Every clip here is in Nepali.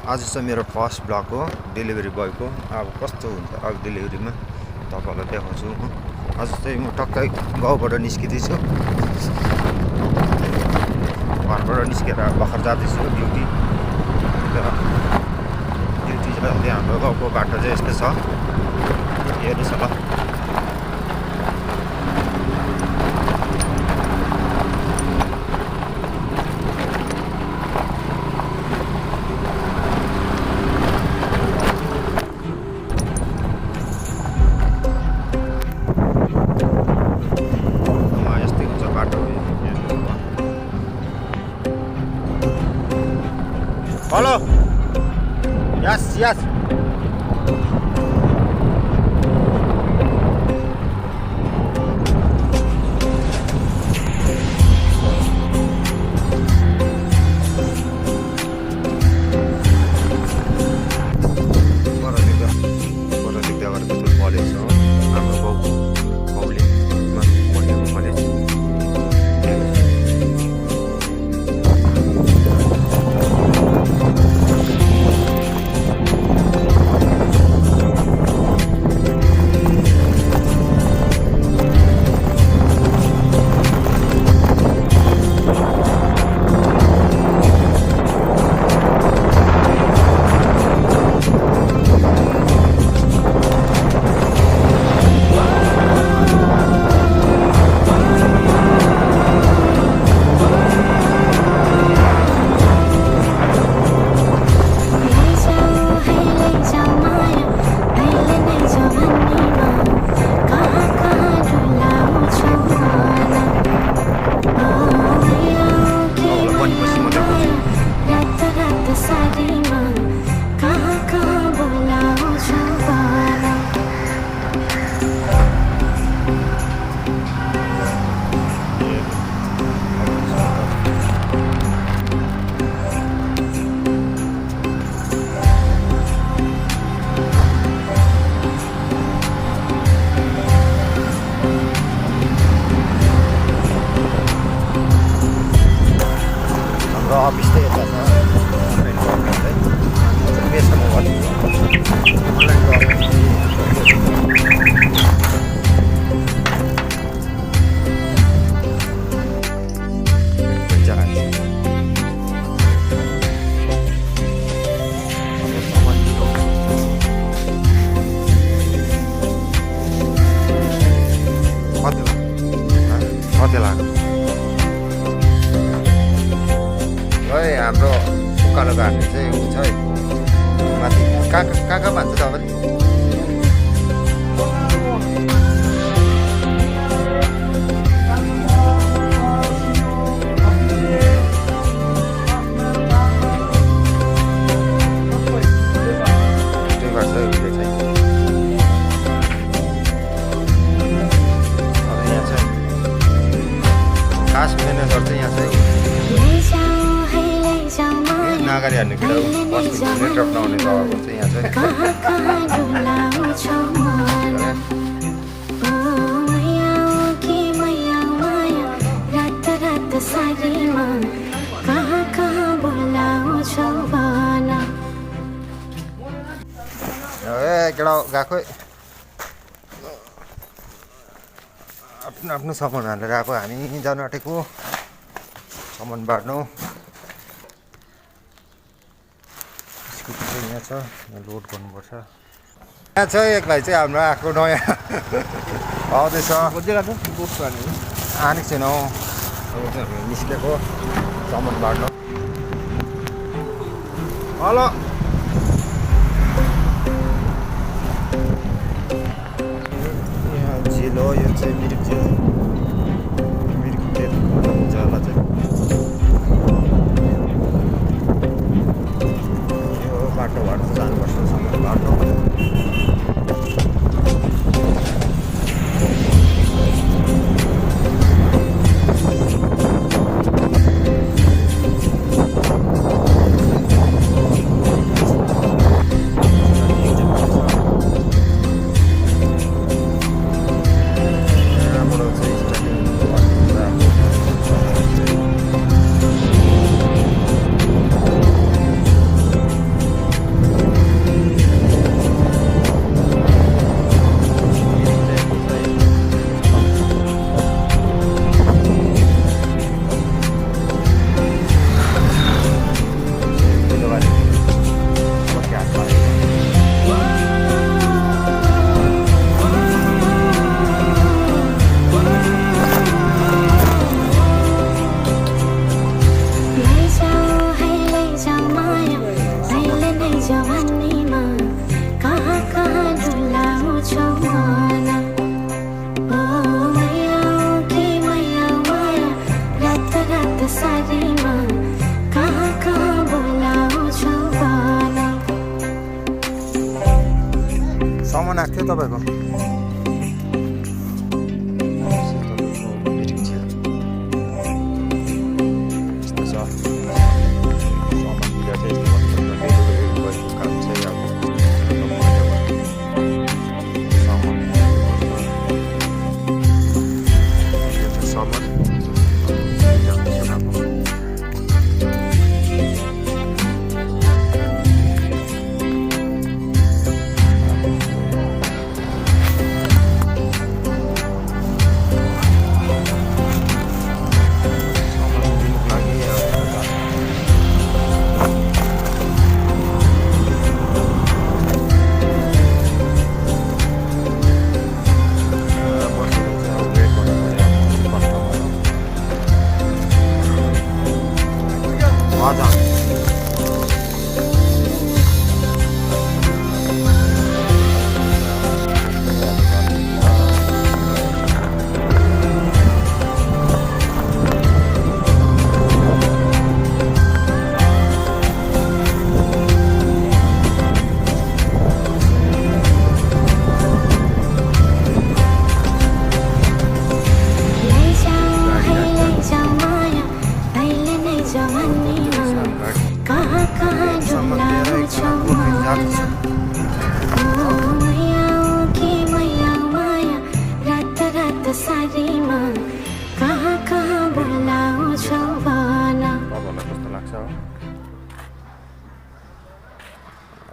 आज चाहिँ मेरो फर्स्ट ब्लग हो डेलिभरी बोयको। अब कस्तो हुन्छ अब डेलिभरीमा तपाईँहरूलाई देखाउँछु म। आज चाहिँ म टक्कै गाउँबाट निस्किँदैछु, घरबाट निस्केर भर्खर जाँदैछु ड्युटी। ड्युटी चाहिँ हाम्रो गाउँको बाटो चाहिँ यस्तो छ, हेर्नुहोस् होला। Hello. Yes, yes. Office day at हाम्रो उकालो घाट्ने चाहिँ हुन्छ है माथि कहाँ भन्छ तपाईँले खास म्यानेजर चाहिँ यहाँ चाहिँ नागरी हान्ने केटा नेटवर्क नहुने जग्गाको चाहिँ यहाँ चाहिँ केटा गएको आफ्नो आफ्नो सामान हालेर गएको। हामी जानु आँटेको सामान बाँड्नु। यहाँ छ, लोड गर्नुपर्छ। यहाँ छ एक भाइ चाहिँ हाम्रो आएको नयाँ आउँदैछ। आनेको छैन हौ, निस्केको सामान बाँड्नु। हेलो, यहाँ झिल हो, यो चाहिँ मिरिक झिल, मिरिक तेल हुन्छ होला चाहिँ। बाटो जानुपर्छ सामान बाटो। बनाएको थियो तपाईँको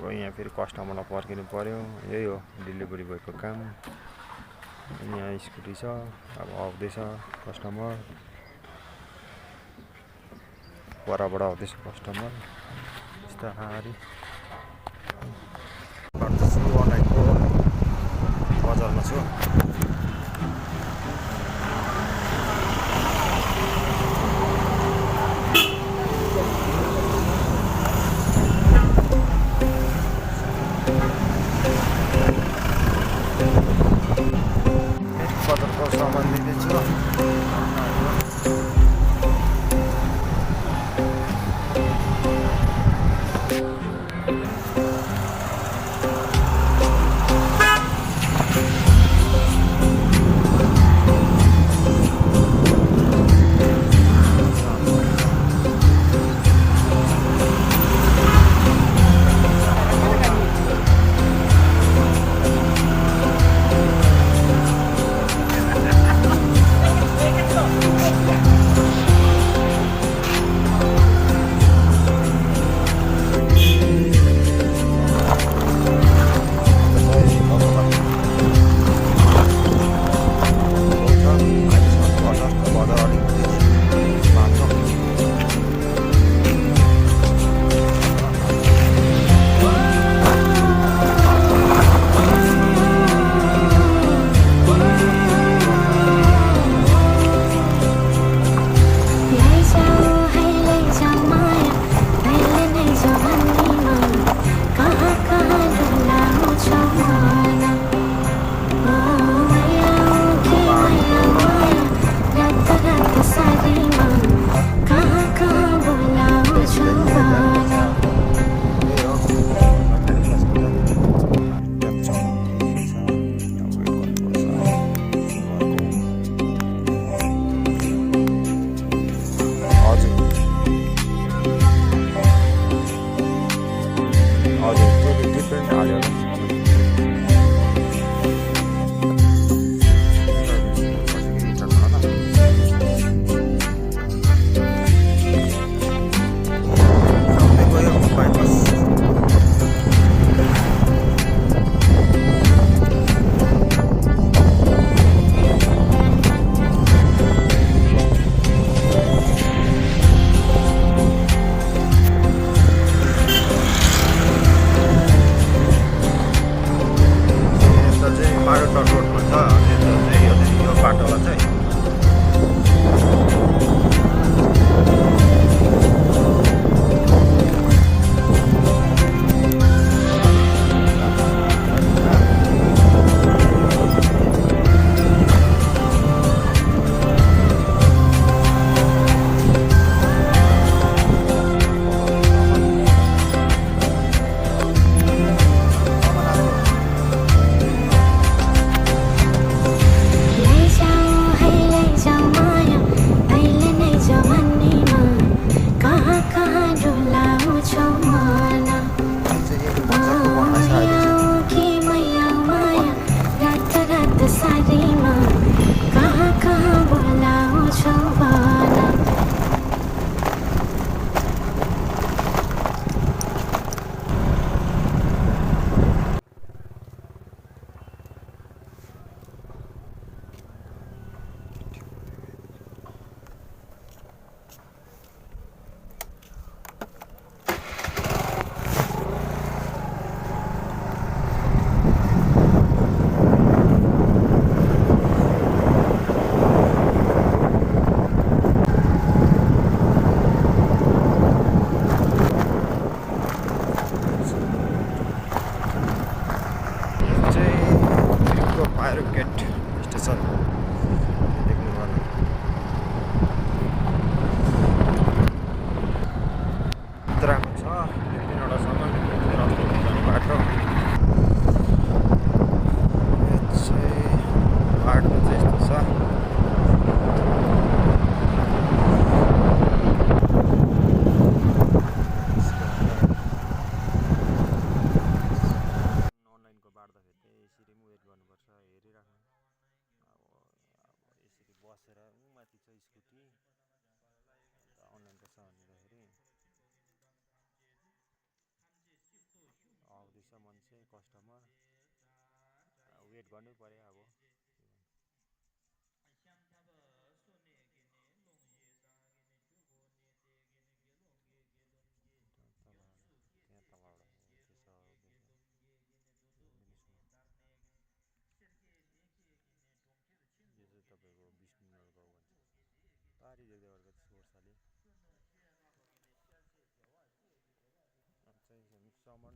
अब यहाँ फेरि कस्टमरलाई पर्खिनु पर्यो यही हो डेलिभरी बोयको काम यहाँ स्कुटी छ अब आउँदैछ कस्टमर परबाट आउँदैछ कस्टमर बिस्तारै गर्दैछु अनलाइनको बजारमा छु सामान लिँदैछु चाहिँ कस्टमर वेट गर्नै पर्यो अब त्यहाँ तलबाट यो चाहिँ तपाईँको विष्णुनगर गाउँ भन्छ तारी देख्दै गरेको सोर्साले चाहिँ सामान